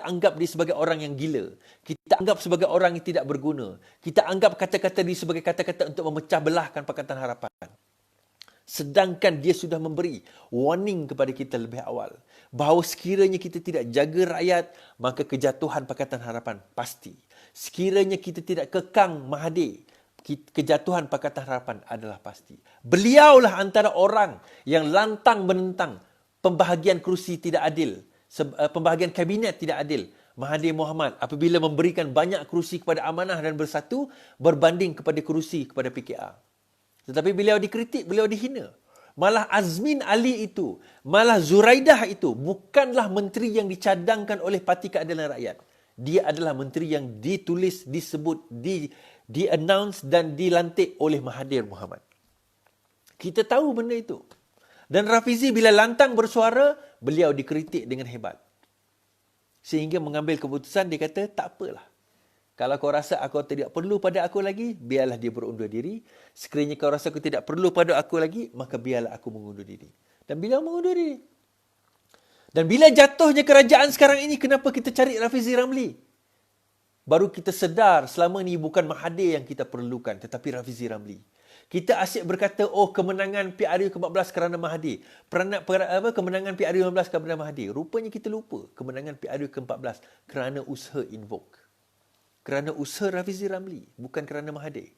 kita anggap dia sebagai orang yang gila. Kita anggap sebagai orang yang tidak berguna. Kita anggap kata-kata dia sebagai kata-kata untuk memecah belahkan Pakatan Harapan. Sedangkan dia sudah memberi warning kepada kita lebih awal bahawa sekiranya kita tidak jaga rakyat, maka kejatuhan Pakatan Harapan pasti. Sekiranya kita tidak kekang Mahathir, kejatuhan Pakatan Harapan adalah pasti. Beliaulah antara orang yang lantang menentang pembahagian kerusi tidak adil, pembahagian kabinet tidak adil. Mahathir Mohamad apabila memberikan banyak kerusi kepada Amanah dan Bersatu berbanding kepada kerusi kepada PKR. Tetapi beliau dikritik, beliau dihina. Malah Azmin Ali itu, malah Zuraidah itu bukanlah menteri yang dicadangkan oleh Parti Keadilan Rakyat. Dia adalah menteri yang ditulis, disebut, di-announce dan dilantik oleh Mahathir Mohamad. Kita tahu benda itu. Dan Rafizi bila lantang bersuara, beliau dikritik dengan hebat. Sehingga mengambil keputusan, dia kata, tak apalah. Kalau kau rasa aku tidak perlu pada aku lagi, biarlah dia berundur diri. Sekiranya kau rasa aku tidak perlu pada aku lagi, maka biarlah aku mengundur diri. Dan beliau mengundur diri. Dan bila jatuhnya kerajaan sekarang ini, kenapa kita cari Rafizi Ramli? Baru kita sedar selama ini bukan Mahathir yang kita perlukan, tetapi Rafizi Ramli. Kita asyik berkata, oh kemenangan PRU ke-14 kerana Mahathir. Kemenangan PRU ke-15 kerana Mahathir. Rupanya kita lupa kemenangan PRU ke-14 kerana usaha Invoke. Kerana usaha Rafizi Ramli, bukan kerana Mahathir.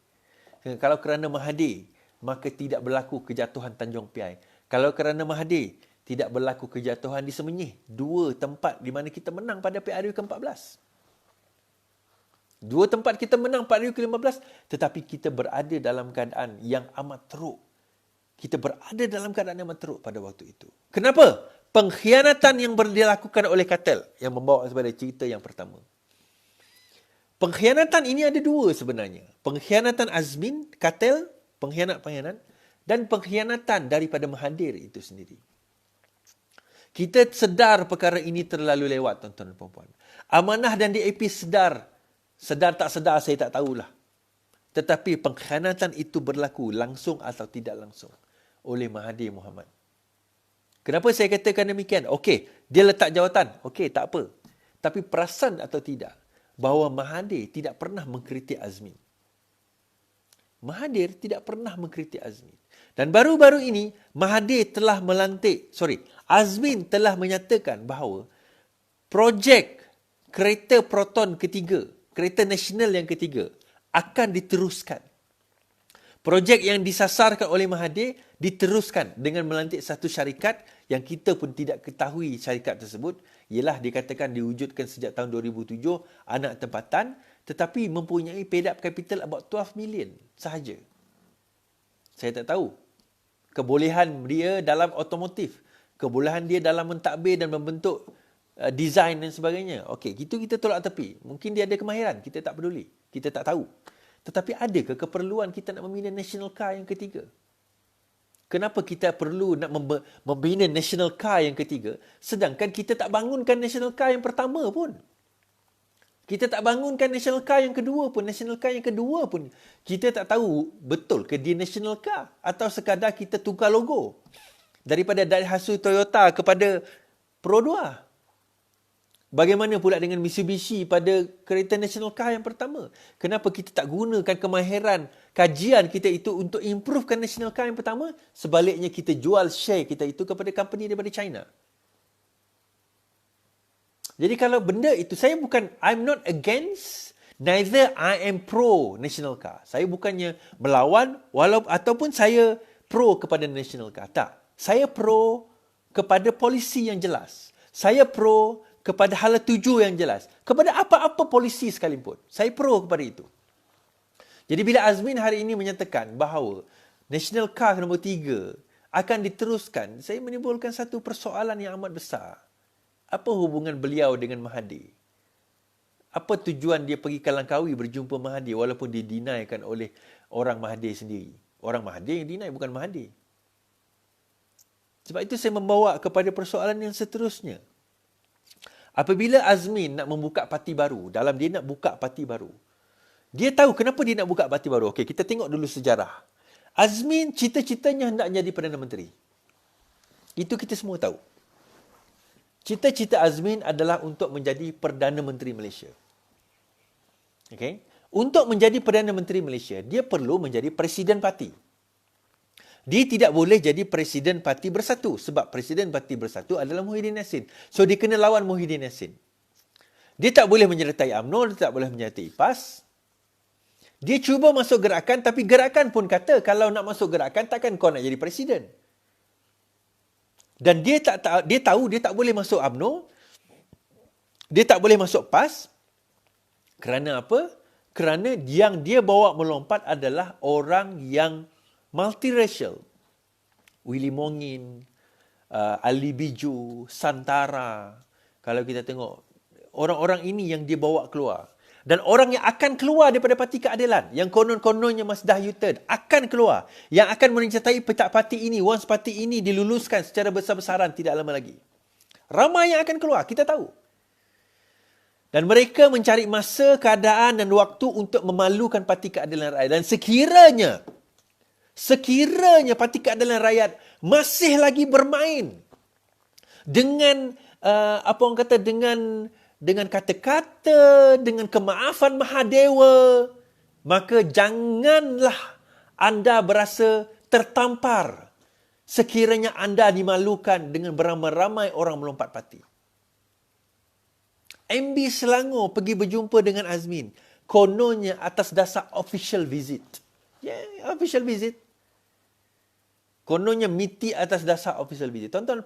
Kalau kerana Mahathir, maka tidak berlaku kejatuhan Tanjung Piai. Kalau kerana Mahathir, tidak berlaku kejatuhan di Semenyih. Dua tempat di mana kita menang pada PRU ke-14. Dua tempat kita menang PRU ke-15, tetapi kita berada dalam keadaan yang amat teruk. Kita berada dalam keadaan yang amat teruk pada waktu itu. Kenapa? Pengkhianatan yang dilakukan oleh kartel yang membawa kepada cerita yang pertama. Pengkhianatan ini ada dua sebenarnya. Pengkhianatan Azmin, kartel, pengkhianat, dan pengkhianatan daripada Mahathir itu sendiri. Kita sedar perkara ini terlalu lewat, tuan-tuan dan puan-puan. Amanah dan DAP sedar tak sedar saya tak tahulah. Tetapi pengkhianatan itu berlaku langsung atau tidak langsung oleh Mahathir Mohamad. Kenapa saya katakan demikian? Okey, dia letak jawatan. Okey, tak apa. Tapi perasan atau tidak bahawa Mahathir tidak pernah mengkritik Azmin. Mahathir tidak pernah mengkritik Azmin. Dan baru-baru ini Azmin telah menyatakan bahawa projek kereta Proton ketiga, kereta nasional yang ketiga akan diteruskan. Projek yang disasarkan oleh Mahathir diteruskan dengan melantik satu syarikat yang kita pun tidak ketahui syarikat tersebut. Ialah dikatakan diwujudkan sejak tahun 2007, anak tempatan, tetapi mempunyai paid up capital about 12 million sahaja. Saya tak tahu. Kebolehan dia dalam otomotif, kebolehan dia dalam mentadbir dan membentuk design dan sebagainya. Okey, itu kita tolak tepi. Mungkin dia ada kemahiran, kita tak peduli. Kita tak tahu. Tetapi adakah keperluan kita nak membina national car yang ketiga? Kenapa kita perlu nak membina national car yang ketiga, sedangkan kita tak bangunkan national car yang pertama pun? Kita tak bangunkan national car yang kedua pun. National car yang kedua pun kita tak tahu betul ke dia national car atau sekadar kita tukar logo daripada Daihatsu Toyota kepada Pro 2. Bagaimana pula dengan Mitsubishi pada kereta national car yang pertama? Kenapa kita tak gunakan kemahiran kajian kita itu untuk improvekan national car yang pertama? Sebaliknya kita jual share kita itu kepada company daripada China. Jadi kalau benda itu, I'm not against, neither I am pro national car. Saya bukannya melawan ataupun saya pro kepada national car. Tak. Saya pro kepada polisi yang jelas. Saya pro kepada hala tuju yang jelas. Kepada apa-apa polisi sekalipun. Saya pro kepada itu. Jadi bila Azmin hari ini menyatakan bahawa national car nombor 3 akan diteruskan, saya menimbulkan satu persoalan yang amat besar. Apa hubungan beliau dengan Mahathir? Apa tujuan dia pergi ke Langkawi berjumpa Mahathir walaupun didinaikan oleh orang Mahathir sendiri? Orang Mahathir yang dinai, bukan Mahathir. Sebab itu saya membawa kepada persoalan yang seterusnya. Apabila Azmin nak membuka parti baru, dalam dia nak buka parti baru, dia tahu kenapa dia nak buka parti baru. Okey, kita tengok dulu sejarah. Azmin cita-citanya hendak jadi Perdana Menteri. Itu kita semua tahu. Cita-cita Azmin adalah untuk menjadi Perdana Menteri Malaysia. Okay? Untuk menjadi Perdana Menteri Malaysia, dia perlu menjadi Presiden Parti. Dia tidak boleh jadi Presiden Parti Bersatu sebab Presiden Parti Bersatu adalah Muhyiddin Yassin. So, dia kena lawan Muhyiddin Yassin. Dia tak boleh menyertai UMNO, dia tak boleh menyertai PAS. Dia cuba masuk gerakan, tapi gerakan pun kata, kalau nak masuk gerakan, takkan kau nak jadi Presiden. Dan dia tahu dia tak boleh masuk UMNO, dia tak boleh masuk PAS. Kerana apa? Kerana yang dia bawa melompat adalah orang yang multiracial. Willy Mongin, Ali Biju, Santara. Kalau kita tengok, orang-orang ini yang dia bawa keluar. Dan orang yang akan keluar daripada Parti Keadilan, yang konon-kononnya Masdah U-turn, akan keluar. Yang akan menyertai petak parti ini, once parti ini diluluskan secara besar-besaran tidak lama lagi. Ramai yang akan keluar, kita tahu. Dan mereka mencari masa, keadaan dan waktu untuk memalukan Parti Keadilan Rakyat. Dan sekiranya Parti Keadilan Rakyat masih lagi bermain dengan dengan kata-kata, dengan kemaafan Mahadewa, maka janganlah anda berasa tertampar sekiranya anda dimalukan dengan beramai-ramai orang melompat parti. MB Selangor pergi berjumpa dengan Azmin, kononnya atas dasar official visit. Official visit. Kononnya miti atas dasar official visit. Tuan-tuan